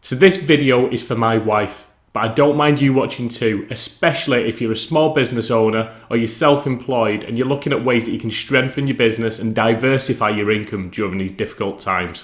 So this video is for my wife, but I don't mind you watching too, especially if you're a small business owner or you're self-employed and you're looking at ways that you can strengthen your business and diversify your income during these difficult times.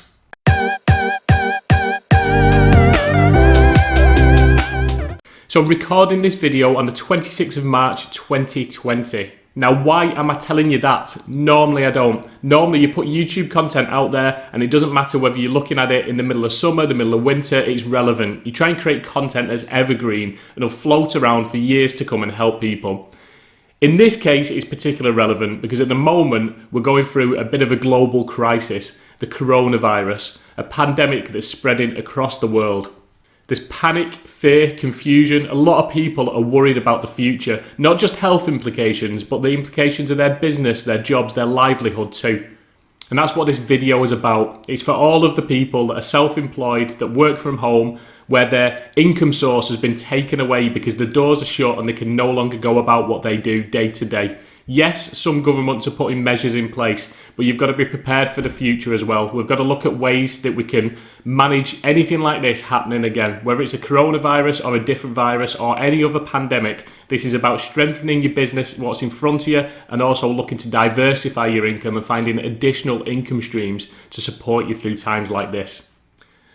So I'm recording this video on the 26th of March 2020. Now, why am I telling you that? Normally I don't. Normally you put YouTube content out there and it doesn't matter whether you're looking at it in the middle of summer, the middle of winter, it's relevant. You try and create content that's evergreen and it'll float around for years to come and help people. In this case, it's particularly relevant because at the moment we're going through a bit of a global crisis, the coronavirus, a pandemic that's spreading across the world. There's panic, fear, confusion. A lot of people are worried about the future, not just health implications, but the implications of their business, their jobs, their livelihood too. And that's what this video is about. It's for all of the people that are self-employed, that work from home, where their income source has been taken away because the doors are shut and they can no longer go about what they do day to day. Yes, some governments are putting measures in place, but you've got to be prepared for the future as well. We've got to look at ways that we can manage anything like this happening again, whether it's a coronavirus or a different virus or any other pandemic. This is about strengthening your business, what's in front of you, and also looking to diversify your income and finding additional income streams to support you through times like this.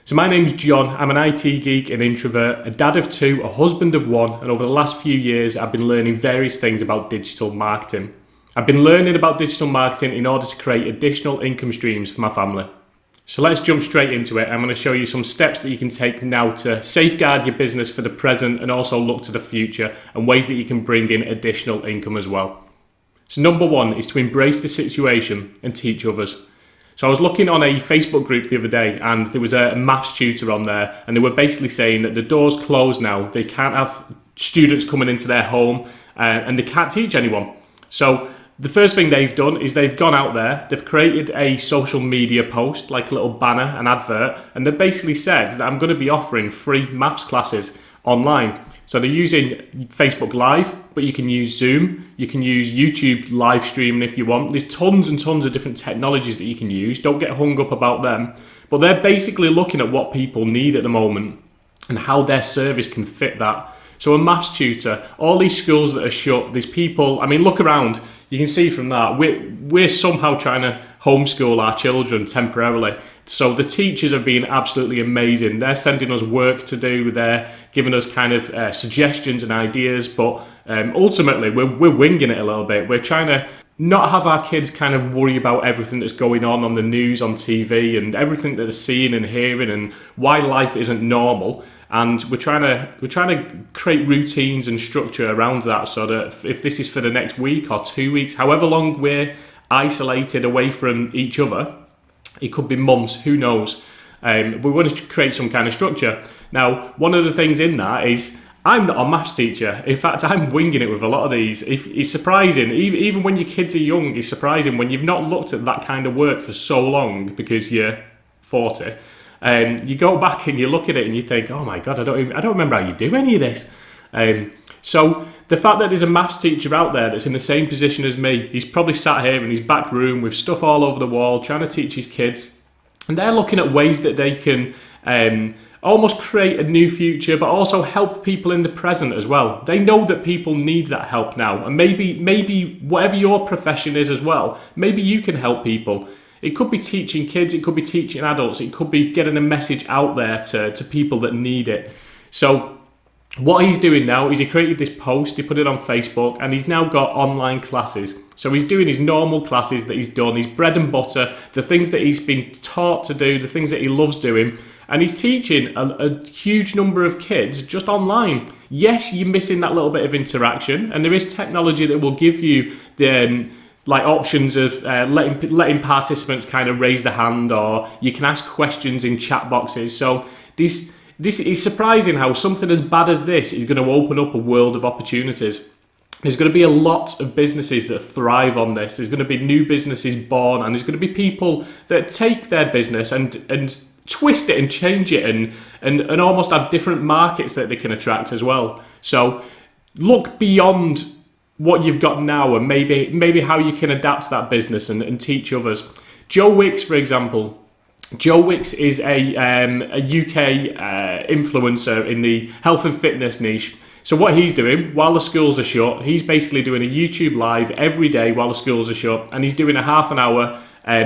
So my name's John, I'm an IT geek and introvert, a dad of two, a husband of one, and over the last few years I've been learning various things about digital marketing. I've been learning about digital marketing in order to create additional income streams for my family. So let's jump straight into it. I'm going to show you some steps that you can take now to safeguard your business for the present and also look to the future and ways that you can bring in additional income as well. So number one is to embrace the situation and teach others. So I was looking on a Facebook group the other day and there was a maths tutor on there and they were basically saying that the door's closed now. They can't have students coming into their home and they can't teach anyone. So the first thing they've done is they've gone out there, they've created a social media post, like a little banner, an advert, and they've basically said that I'm going to be offering free maths classes online. So they're using Facebook Live, but you can use Zoom, you can use YouTube live streaming if you want. There's tons and tons of different technologies that you can use. Don't get hung up about them. But they're basically looking at what people need at the moment and how their service can fit that. So a maths tutor, all these schools that are shut, these people, I mean, look around, you can see from that, we're somehow trying to homeschool our children temporarily. So the teachers are being absolutely amazing. They're sending us work to do, they're giving us kind of suggestions and ideas, but ultimately we're winging it a little bit. We're trying to not have our kids kind of worry about everything that's going on the news, on TV, and everything that they're seeing and hearing and why life isn't normal. And we're trying to create routines and structure around that so that if this is for the next week or 2 weeks, however long we're isolated away from each other, it could be months, who knows. We want to create some kind of structure. Now, one of the things in that is I'm not a maths teacher. In fact, I'm winging it with a lot of these. It's surprising, even when your kids are young, it's surprising when you've not looked at that kind of work for so long because you're 40. You go back and you look at it and you think, oh my God, I don't remember how you do any of this. So the fact that there's a maths teacher out there that's in the same position as me, he's probably sat here in his back room with stuff all over the wall, trying to teach his kids. And they're looking at ways that they can almost create a new future, but also help people in the present as well. They know that people need that help now. And maybe whatever your profession is as well, maybe you can help people. It could be teaching kids, it could be teaching adults, it could be getting a message out there to people that need it. So what he's doing now is he created this post, he put it on Facebook, and he's now got online classes. So he's doing his normal classes that he's done, his bread and butter, the things that he's been taught to do, the things that he loves doing, and he's teaching a huge number of kids just online. Yes, you're missing that little bit of interaction, and there is technology that will give you the like options of letting participants kind of raise their hand, or you can ask questions in chat boxes. So this is surprising how something as bad as this is going to open up a world of opportunities. There's going to be a lot of businesses that thrive on this. There's going to be new businesses born, and there's going to be people that take their business and twist it and change it and almost have different markets that they can attract as well. So look beyond what you've got now and maybe how you can adapt that business and teach others. Joe Wicks, for example, Joe Wicks is a UK influencer in the health and fitness niche. So what he's doing while the schools are shut, he's basically doing a YouTube live every day while the schools are shut, and he's doing a half an hour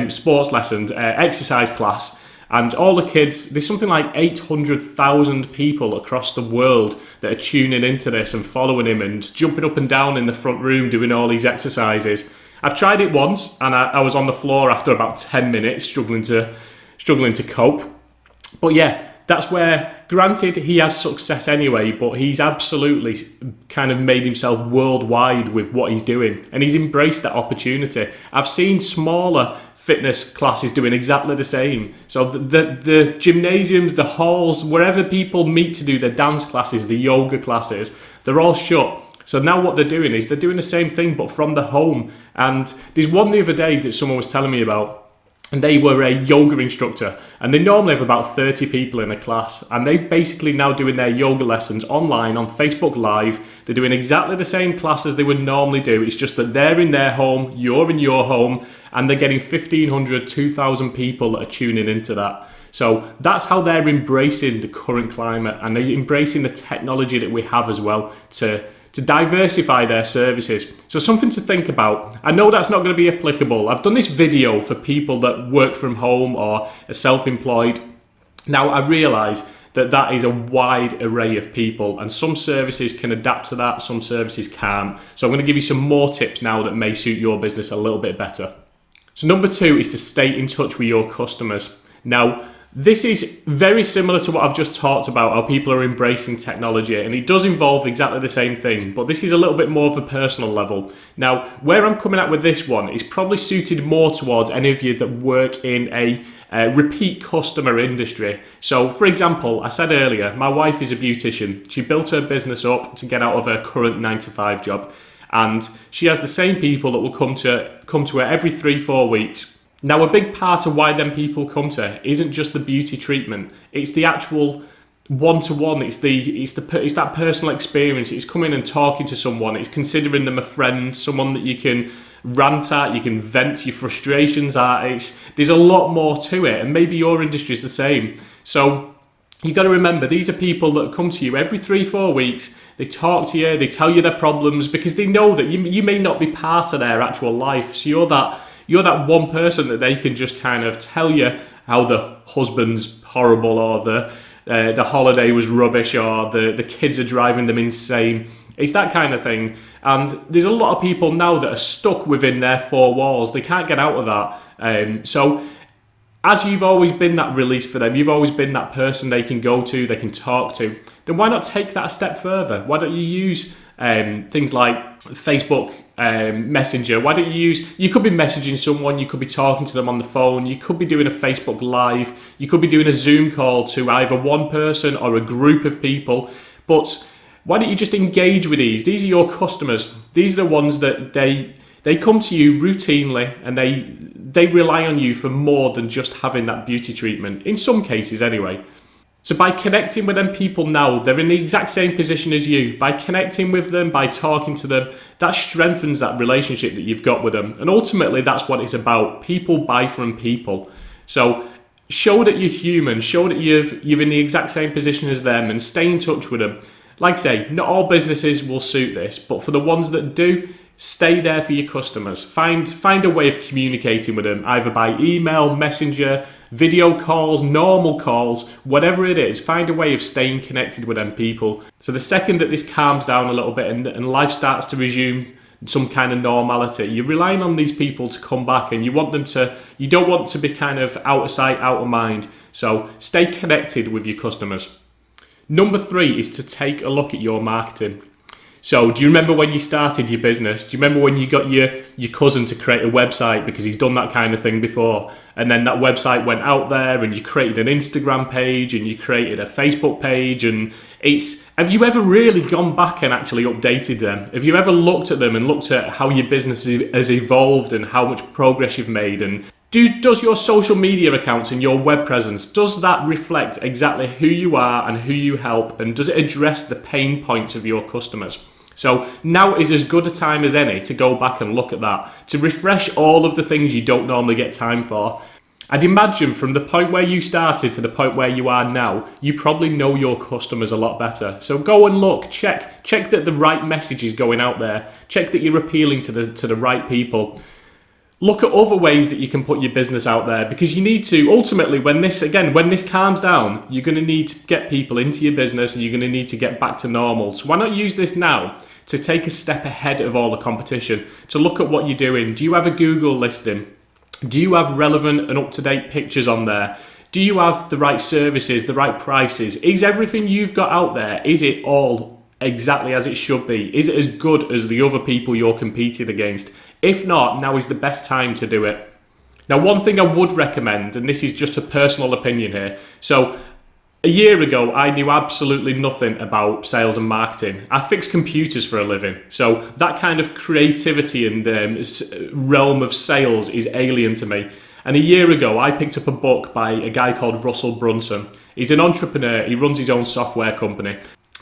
sports lesson, exercise class. And all the kids, there's something like 800,000 people across the world that are tuning into this and following him and jumping up and down in the front room doing all these exercises. I've tried it once and I was on the floor after about 10 minutes struggling to cope. But yeah, that's where, granted, he has success anyway, but he's absolutely kind of made himself worldwide with what he's doing, and he's embraced that opportunity. I've seen smaller fitness classes doing exactly the same. So the gymnasiums, the halls, wherever people meet to do their dance classes, the yoga classes, they're all shut. So now what they're doing is they're doing the same thing, but from the home. And there's one the other day that someone was telling me about, and they were a yoga instructor, and they normally have about 30 people in a class, and they're basically now doing their yoga lessons online on Facebook Live. They're doing exactly the same class as they would normally do. It's just that they're in their home, you're in your home, and they're getting 1,500, 2,000 people that are tuning into that. So that's how they're embracing the current climate, and they're embracing the technology that we have as well to diversify their services. So something to think about. I know that's not going to be applicable. I've done this video for people that work from home or are self-employed. Now I realise that is a wide array of people, and some services can adapt to that, some services can't. So I'm going to give you some more tips now that may suit your business a little bit better. So number 2 is to stay in touch with your customers. Now, this is very similar to what I've just talked about, how people are embracing technology, and it does involve exactly the same thing, but this is a little bit more of a personal level. Now, where I'm coming at with this one is probably suited more towards any of you that work in a repeat customer industry. So, for example, I said earlier, my wife is a beautician. She built her business up to get out of her current 9-to-5 job, and she has the same people that will come to her every 3-4 weeks. Now, a big part of why them people come to her isn't just the beauty treatment. It's the actual one-to-one. It's that personal experience. It's coming and talking to someone. It's considering them a friend, someone that you can rant at, you can vent your frustrations at. There's a lot more to it, and maybe your industry is the same. So you've got to remember, these are people that come to you every 3-4 weeks. They talk to you, they tell you their problems, because they know that you may not be part of their actual life. So you're that one person that they can just kind of tell you how the husband's horrible, or the holiday was rubbish, or the kids are driving them insane. It's that kind of thing. And there's a lot of people now that are stuck within their 4 walls. They can't get out of that. So as you've always been that release for them, you've always been that person they can go to, they can talk to, then why not take that a step further? Why don't you use things like Facebook Messenger? Why don't you could be messaging someone, you could be talking to them on the phone, you could be doing a Facebook Live, you could be doing a Zoom call to either one person or a group of people. But why don't you just engage with these? These are your customers. These are the ones that they come to you routinely, and they rely on you for more than just having that beauty treatment, in some cases anyway. So by connecting with them people now, they're in the exact same position as you. By connecting with them, by talking to them, that strengthens that relationship that you've got with them. And ultimately, that's what it's about. People buy from people. So show that you're human, show that you're in the exact same position as them, and stay in touch with them. Like I say, not all businesses will suit this, but for the ones that do, stay there for your customers. Find a way of communicating with them, either by email, messenger, video calls, normal calls, whatever it is. Find a way of staying connected with them people. So the second that this calms down a little bit and life starts to resume some kind of normality, you're relying on these people to come back, and you don't want to be kind of out of sight, out of mind. So stay connected with your customers. Number 3 is to take a look at your marketing. So do you remember when you started your business? Do you remember when you got your cousin to create a website because he's done that kind of thing before? And then that website went out there, and you created an Instagram page, and you created a Facebook page, and have you ever really gone back and actually updated them? Have you ever looked at them and looked at how your business has evolved and how much progress you've made? And does your social media accounts and your web presence, does that reflect exactly who you are and who you help? And does it address the pain points of your customers? So now is as good a time as any to go back and look at that, to refresh all of the things you don't normally get time for. I'd imagine from the point where you started to the point where you are now, you probably know your customers a lot better. So go and look, check that the right message is going out there, check that you're appealing to the right people. Look at other ways that you can put your business out there, because you need to, ultimately, when this calms down, you're going to need to get people into your business and you're going to need to get back to normal. So why not use this now to take a step ahead of all the competition, to look at what you're doing. Do you have a Google listing? Do you have relevant and up-to-date pictures on there? Do you have the right services, the right prices? Is everything you've got out there, is it all exactly as it should be? Is it as good as the other people you're competing against? If not, now is the best time to do it. Now, one thing I would recommend, and this is just a personal opinion here, so a year ago, I knew absolutely nothing about sales and marketing. I fix computers for a living. So that kind of creativity and realm of sales is alien to me. And a year ago, I picked up a book by a guy called Brunson. He's an entrepreneur. He runs his own software company.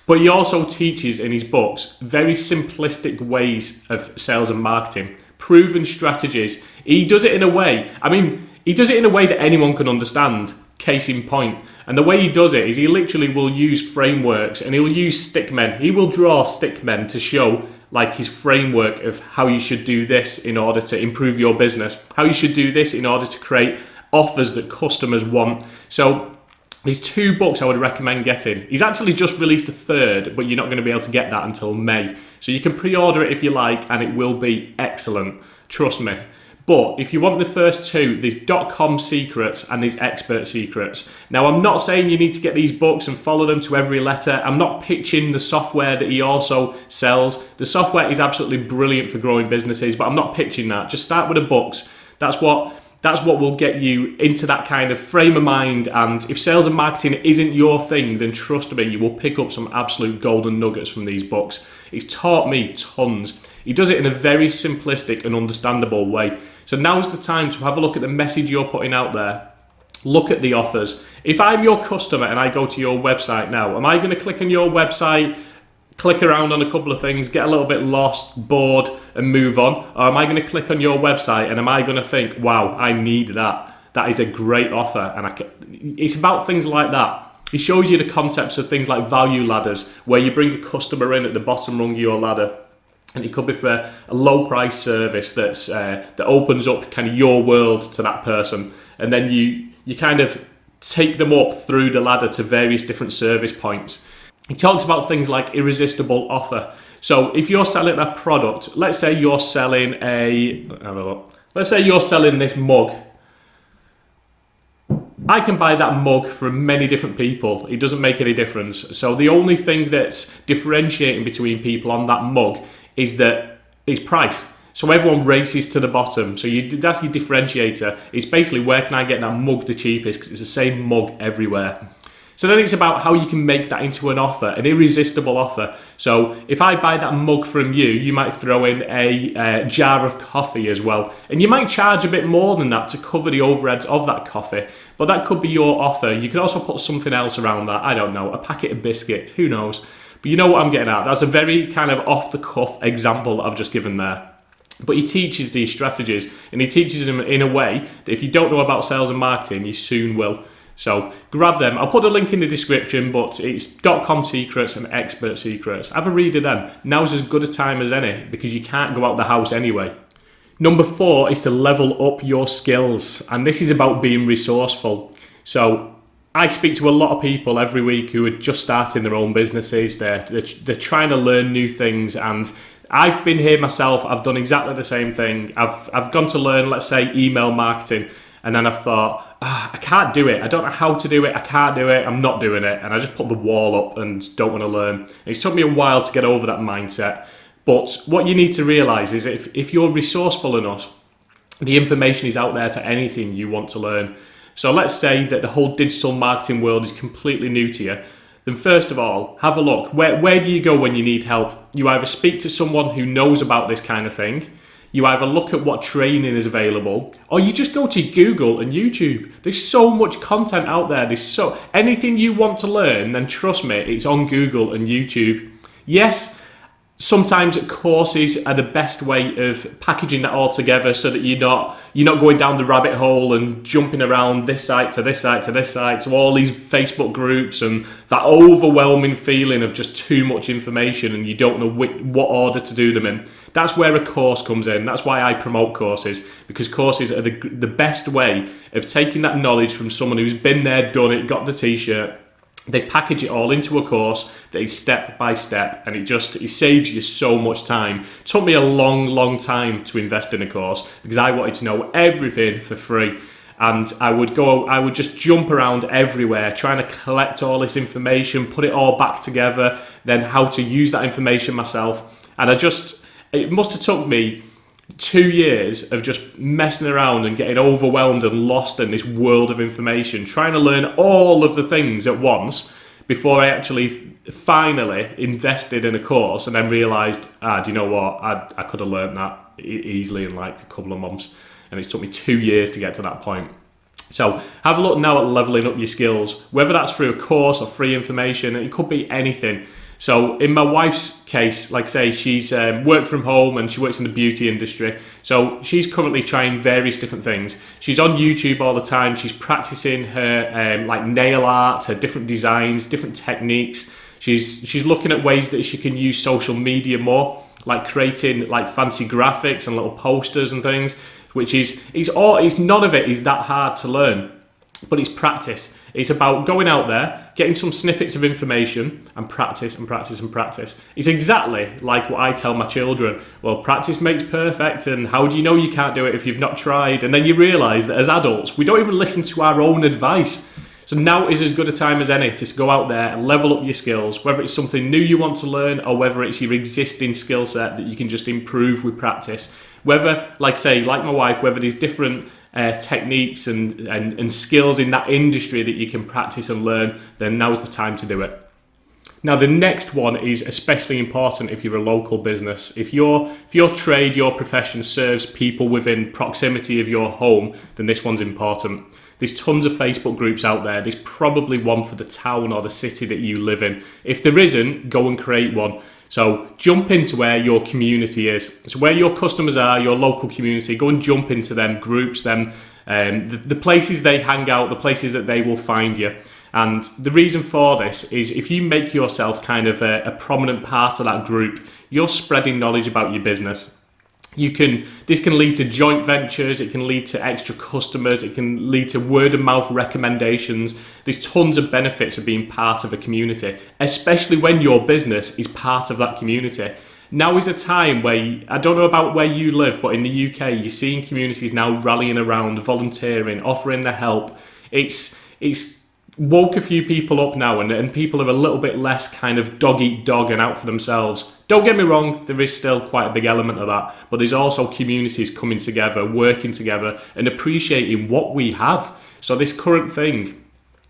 But he also teaches in his books very simplistic ways of sales and marketing, proven strategies. He does it in a way, that anyone can understand. Case in point. And the way he does it is he literally will use frameworks, and he'll use stickmen. He will draw stickmen to show like his framework of how you should do this in order to improve your business, how you should do this in order to create offers that customers want. So there's 2 books I would recommend getting. He's actually just released a 3rd, but you're not going to be able to get that until May. So you can pre-order it if you like, and it will be excellent. Trust me. But if you want the first 2, there's .com secrets and there's expert secrets. Now, I'm not saying you need to get these books and follow them to every letter. I'm not pitching the software that he also sells. The software is absolutely brilliant for growing businesses, but I'm not pitching that. Just start with the books. That's what will get you into that kind of frame of mind. And if sales and marketing isn't your thing, then trust me, you will pick up some absolute golden nuggets from these books. It's taught me tons. He does it in a very simplistic and understandable way. So now's the time to have a look at the message you're putting out there. Look at the offers. If I'm your customer and I go to your website now, am I going to click on your website, click around on a couple of things, get a little bit lost, bored, and move on? Or am I going to click on your website and am I going to think, wow, I need that. That is a great offer. And it's about things like that. He shows you the concepts of things like value ladders, where you bring a customer in at the bottom rung of your ladder. And it could be for a low price service that opens up kind of your world to that person. And then you kind of take them up through the ladder to various different service points. He talks about things like irresistible offer. So if you're selling a product, let's say you're selling this mug. I can buy that mug from many different people. It doesn't make any difference. So the only thing that's differentiating between people on that mug is that it's price. So everyone races to the bottom. So that's your differentiator. It's basically, where can I get that mug the cheapest? Because it's the same mug everywhere. So then it's about how you can make that into an offer, an irresistible offer. So if I buy that mug from you, you might throw in a jar of coffee as well. And you might charge a bit more than that to cover the overheads of that coffee. But that could be your offer. You could also put something else around that. I don't know, a packet of biscuits, who knows? But you know what I'm getting at. That's a very kind of off-the-cuff example that I've just given there. But he teaches these strategies, and he teaches them in a way that if you don't know about sales and marketing, you soon will. So grab them. I'll put a link in the description, but it's .com secrets and expert secrets. Have a read of them. Now's as good a time as any, because you can't go out the house anyway. Number 4 is to level up your skills, and this is about being resourceful. So I speak to a lot of people every week who are just starting their own businesses. They're trying to learn new things, and I've been here myself. I've done exactly the same thing. I've gone to learn, let's say, email marketing, and then I've thought, I can't do it. I don't know how to do it. I can't do it. I'm not doing it. And I just put the wall up and don't want to learn. It's took me a while to get over that mindset. But what you need to realize is if you're resourceful enough, the information is out there for anything you want to learn. So let's say that the whole digital marketing world is completely new to you. Then first of all, have a look. Where do you go when you need help? You either speak to someone who knows about this kind of thing, you either look at what training is available, or you just go to Google and YouTube. There's so much content out there. Anything you want to learn, then trust me, it's on Google and YouTube. Yes, Sometimes courses are the best way of packaging that all together so that you're not going down the rabbit hole and jumping around this site to this site to this site to all these Facebook groups, and that overwhelming feeling of just too much information and you don't know what order to do them in. That's where a course comes in. That's why I promote courses, because courses are the best way of taking that knowledge from someone who's been there, done it, got the t-shirt. They package it all into a course that is step by step, and it saves you so much time. It took me a long time to invest in a course because I wanted to know everything for free. And I would just jump around everywhere trying to collect all this information, put it all back together, then how to use that information myself. And it must have took me 2 years of just messing around and getting overwhelmed and lost in this world of information, trying to learn all of the things at once before I actually finally invested in a course and then realised, do you know what, I could have learned that easily in like a couple of months, and it took me 2 years to get to that point. So have a look now at leveling up your skills, whether that's through a course or free information. It could be anything. So in my wife's case, like I say, she's worked from home and she works in the beauty industry. So she's currently trying various different things. She's on YouTube all the time. She's practicing her like nail art, her different designs, different techniques. She's looking at ways that she can use social media more, like creating like fancy graphics and little posters and things, which it's none of it is that hard to learn, but it's practice. It's about going out there, getting some snippets of information and practice and practice and practice. It's exactly like what I tell my children. Well, practice makes perfect, and how do you know you can't do it if you've not tried? And then you realise that as adults, we don't even listen to our own advice. So now is as good a time as any to go out there and level up your skills, whether it's something new you want to learn or whether it's your existing skill set that you can just improve with practice. Whether, like my wife, whether there's different techniques and skills in that industry that you can practice and learn, then now's the time to do it. Now, the next one is especially important if you're a local business. If your trade, your profession serves people within proximity of your home, then this one's important. There's tons of Facebook groups out there. There's probably one for the town or the city that you live in. If there isn't, go and create one. So jump into where your community is. So where your customers are, your local community, go and jump into them groups, the places they hang out, the places that they will find you. And the reason for this is if you make yourself kind of a prominent part of that group, you're spreading knowledge about your business. This can lead to joint ventures, it can lead to extra customers, it can lead to word of mouth recommendations. There's tons of benefits of being part of a community, especially when your business is part of that community. Now is a time where, I don't know about where you live, but in the UK, you're seeing communities now rallying around, volunteering, offering their help. It's woke a few people up now, and people are a little bit less kind of dog eat dog and out for themselves. Don't get me wrong, there is still quite a big element of that, but there's also communities coming together, working together and appreciating what we have. So this current thing,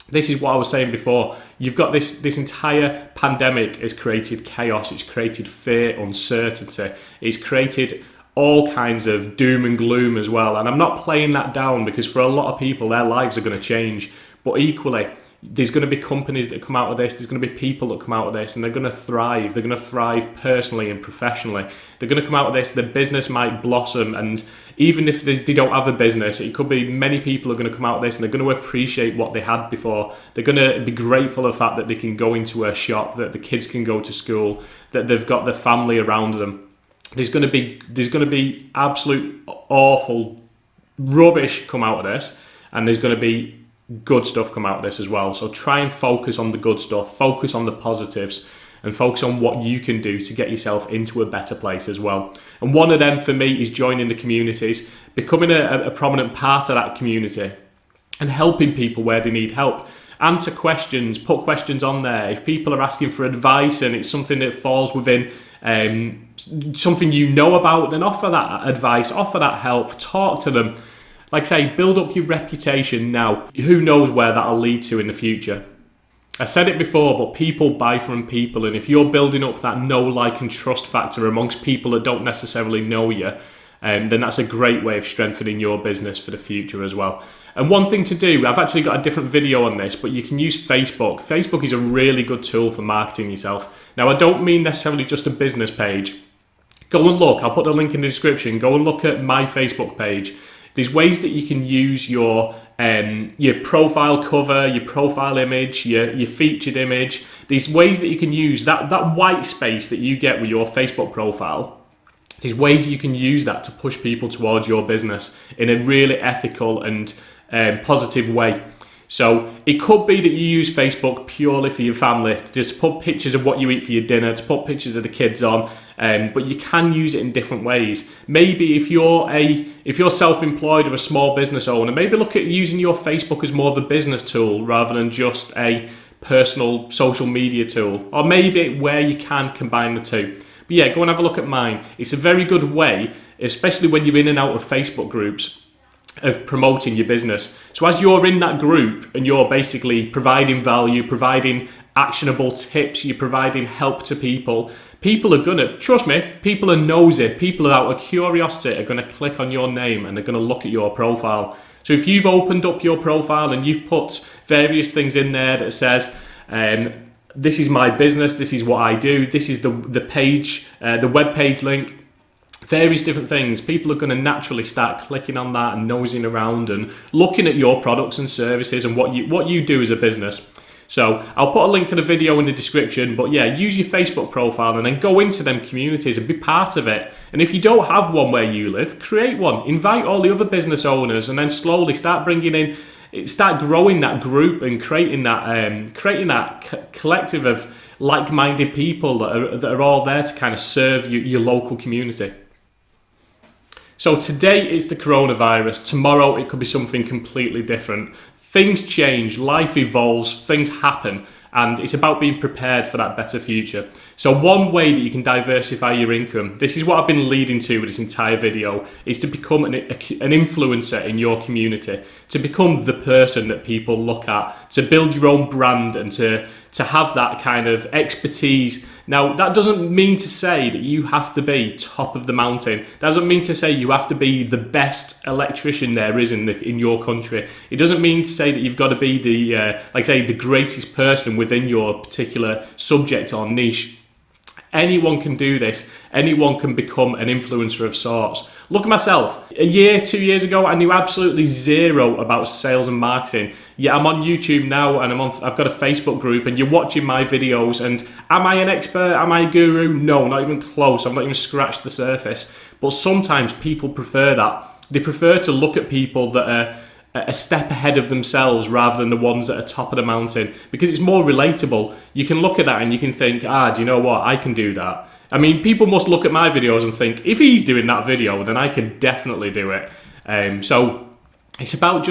this is what I was saying before, you've got this entire pandemic has created chaos, it's created fear, uncertainty, it's created all kinds of doom and gloom as well. And I'm not playing that down, because for a lot of people, their lives are going to change. But equally, there's going to be companies that come out of this, there's going to be people that come out of this, and they're going to thrive. They're going to thrive personally and professionally. They're going to come out of this, their business might blossom, and even if they don't have a business, it could be many people are going to come out of this and they're going to appreciate what they had before. They're going to be grateful for the fact that they can go into a shop, that the kids can go to school, that they've got their family around them. There's going to be absolute awful rubbish come out of this, and there's going to be good stuff come out of this as well. So try and focus on the good stuff, focus on the positives, and focus on what you can do to get yourself into a better place as well. And one of them for me is joining the communities, becoming a prominent part of that community and helping people where they need help. Answer questions, put questions on there. If people are asking for advice and it's something that falls within something you know about, then offer that advice, offer that help, talk to them. Like I say, build up your reputation now. Who knows where that'll lead to in the future. I said it before, but people buy from people, and if you're building up that know, like and trust factor amongst people that don't necessarily know you, then that's a great way of strengthening your business for the future as well. And one thing to do, I've actually got a different video on this, but you can use Facebook. Facebook is a really good tool for marketing yourself. Now, I don't mean necessarily just a business page. Go and look, I'll put the link in the description. Go and look at my Facebook page. There's ways that you can use your profile cover, your profile image, your featured image. There's ways that you can use that white space that you get with your Facebook profile. There's ways you can use that to push people towards your business in a really ethical and positive way. So it could be that you use Facebook purely for your family, to just put pictures of what you eat for your dinner, to put pictures of the kids on, but you can use it in different ways. Maybe if you're self-employed or a small business owner, maybe look at using your Facebook as more of a business tool rather than just a personal social media tool, or maybe where you can combine the two. But yeah, go and have a look at mine. It's a very good way, especially when you're in and out of Facebook groups, of promoting your business. So as you're in that group and you're basically providing value, providing actionable tips, you're providing help to people, people are gonna, trust me, people are nosy, people are out of curiosity are gonna click on your name and they're gonna look at your profile. So if you've opened up your profile and you've put various things in there that says, this is my business, this is what I do, this is the page, the web page link, various different things, people are going to naturally start clicking on that and nosing around and looking at your products and services and what you do as a business. So I'll put a link to the video in the description, but yeah, use your Facebook profile and then go into them communities and be part of it. And if you don't have one where you live, create one, invite all the other business owners, and then slowly start bringing in, start growing that group and creating that collective of like-minded people that are all there to kind of serve your local community. So today is the coronavirus, tomorrow it could be something completely different. Things change, life evolves, things happen, and it's about being prepared for that better future. So one way that you can diversify your income, this is what I've been leading to with this entire video, is to become an influencer in your community, to become the person that people look at, to build your own brand and to have that kind of expertise. Now, that doesn't mean to say that you have to be top of the mountain. That doesn't mean to say you have to be the best electrician there is in your country. It doesn't mean to say that you've got to be the greatest person within your particular subject or niche. Anyone can do this. Anyone can become an influencer of sorts. Look at myself. A year, 2 years ago, I knew absolutely zero about sales and marketing. Yeah, I'm on YouTube now and I've got a Facebook group and you're watching my videos, and am I an expert? Am I a guru? No, not even close. I've not even scratched the surface. But sometimes people prefer that. They prefer to look at people that are a step ahead of themselves rather than the ones that are top of the mountain, because it's more relatable. You can look at that and you can think, do you know what? I can do that. I mean, people must look at my videos and think, if he's doing that video, then I can definitely do it. So it's about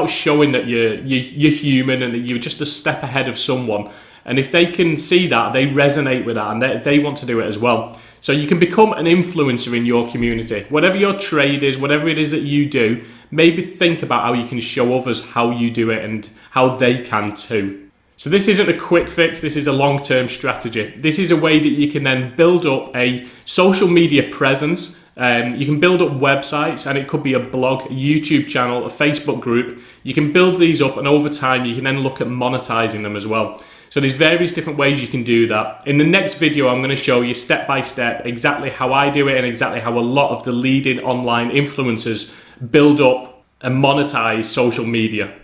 showing that you're human and that you're just a step ahead of someone. And if they can see that, they resonate with that and they want to do it as well. So you can become an influencer in your community. Whatever your trade is, whatever it is that you do, maybe think about how you can show others how you do it and how they can too. So this isn't a quick fix, this is a long-term strategy. This is a way that you can then build up a social media presence. You can build up websites, and it could be a blog, a YouTube channel, a Facebook group. You can build these up, and over time you can then look at monetizing them as well. So there's various different ways you can do that. In the next video, I'm going to show you step by step exactly how I do it and exactly how a lot of the leading online influencers build up and monetize social media.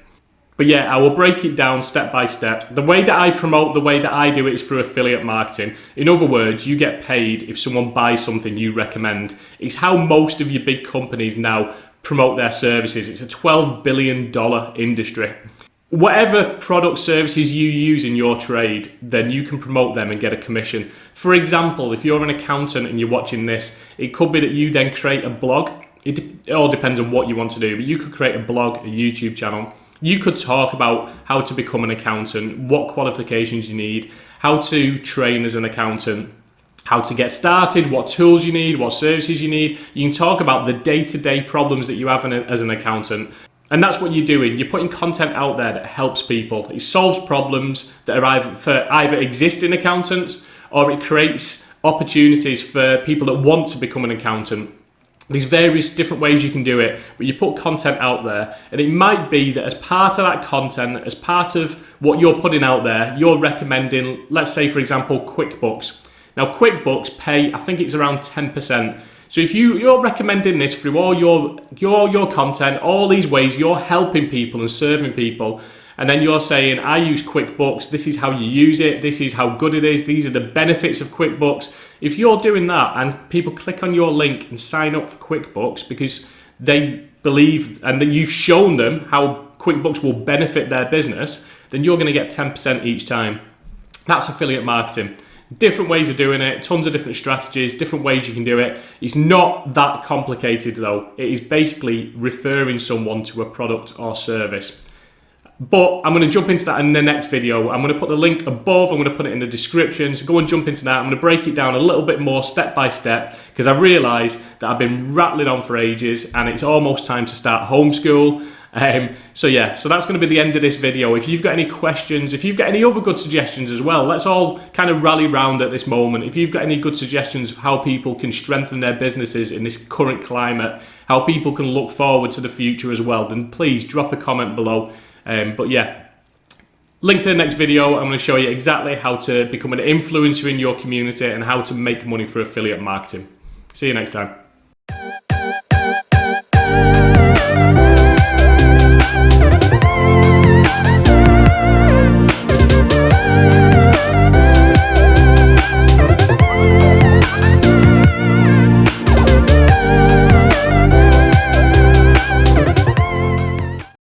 But yeah, I will break it down step by step. The way that I promote, the way that I do it is through affiliate marketing. In other words, you get paid if someone buys something you recommend. It's how most of your big companies now promote their services. It's a $12 billion industry. Whatever product services you use in your trade, then you can promote them and get a commission. For example, if you're an accountant and you're watching this, it could be that you then create a blog. It all depends on what you want to do, but you could create a blog, a YouTube channel. You could talk about how to become an accountant, what qualifications you need, how to train as an accountant, how to get started, what tools you need, what services you need. You can talk about the day-to-day problems that you have as an accountant. And that's what you're doing. You're putting content out there that helps people. It solves problems that are either existing accountants, or it creates opportunities for people that want to become an accountant. There's various different ways you can do it, but you put content out there, and it might be that as part of that content, as part of what you're putting out there, you're recommending, let's say for example, QuickBooks. Now QuickBooks pay, I think it's around 10%. So if you're recommending this through all your content, all these ways you're helping people and serving people, and then you're saying, I use QuickBooks, this is how you use it, this is how good it is, these are the benefits of QuickBooks. If you're doing that and people click on your link and sign up for QuickBooks because they believe and that you've shown them how QuickBooks will benefit their business, then you're going to get 10% each time. That's affiliate marketing. Different ways of doing it, tons of different strategies, different ways you can do it. It's not that complicated though. It is basically referring someone to a product or service. But I'm going to jump into that in the next video. I'm going to put the link above, I'm going to put it in the description, so go and jump into that. I'm going to break it down a little bit more step by step because I realise that I've been rattling on for ages and it's almost time to start homeschool. So that's going to be the end of this video. If you've got any questions, if you've got any other good suggestions as well, let's all kind of rally round at this moment. If you've got any good suggestions of how people can strengthen their businesses in this current climate, how people can look forward to the future as well, then please drop a comment below. But yeah, link to the next video. I'm going to show you exactly how to become an influencer in your community and how to make money for affiliate marketing. See you next time.